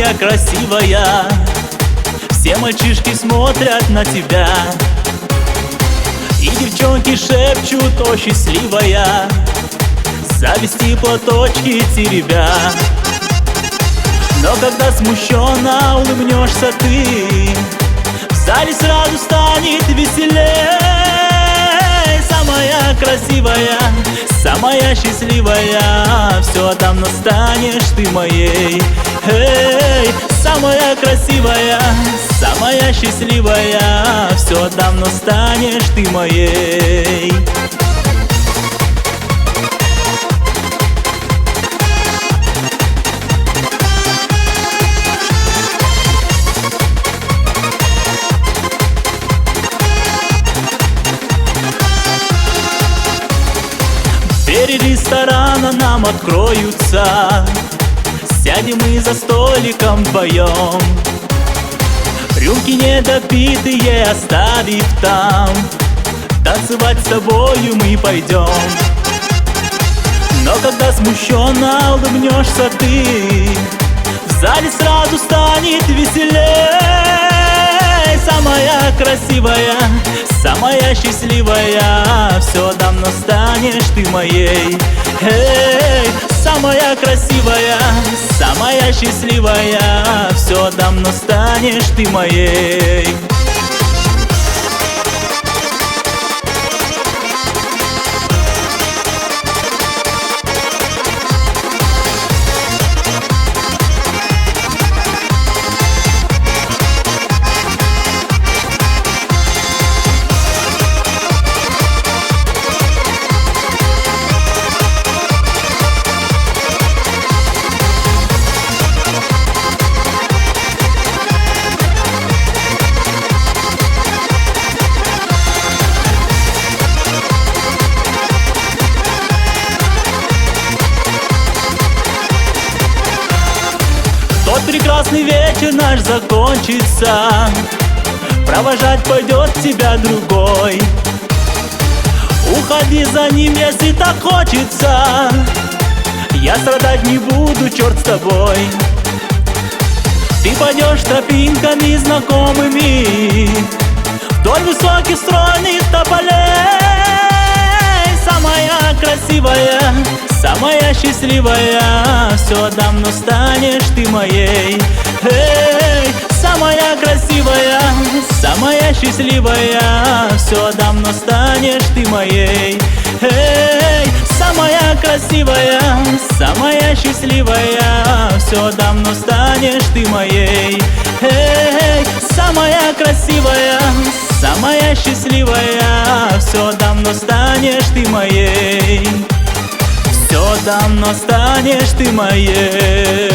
самая красивая. Все мальчишки смотрят на тебя, и девчонки шепчут: о, счастливая. Зависти платочки теребя. Но когда смущенно улыбнешься ты, в зале сразу станет веселей. Самая красивая, самая счастливая, все давно станешь ты моей. Эй, самая красивая, самая счастливая, все давно станешь ты моей. Двери ресторана нам откроются, сядем мы за столиком вдвоем. Рюмки недопитые оставив там, танцевать с тобою мы пойдем. Но когда смущенно улыбнешься ты, в зале сразу станет веселей. Самая красивая, самая счастливая, все давно станешь ты моей. Эй, самая красивая, самая счастливая, все давно станешь ты моей. Тот прекрасный вечер наш закончится, провожать пойдет тебя другой. Уходи за ним, если так хочется, я страдать не буду, черт с тобой. Ты пойдешь тропинками знакомыми вдоль высоких стройных тополей. Самая красивая, самая счастливая, все давно станешь ты моей. Эй, самая красивая, самая счастливая, все давно станешь ты моей. Эй, самая красивая, самая счастливая, все давно станешь ты моей. Эй, самая красивая, самая счастливая, все давно станешь ты моей. Все давно станешь ты моей.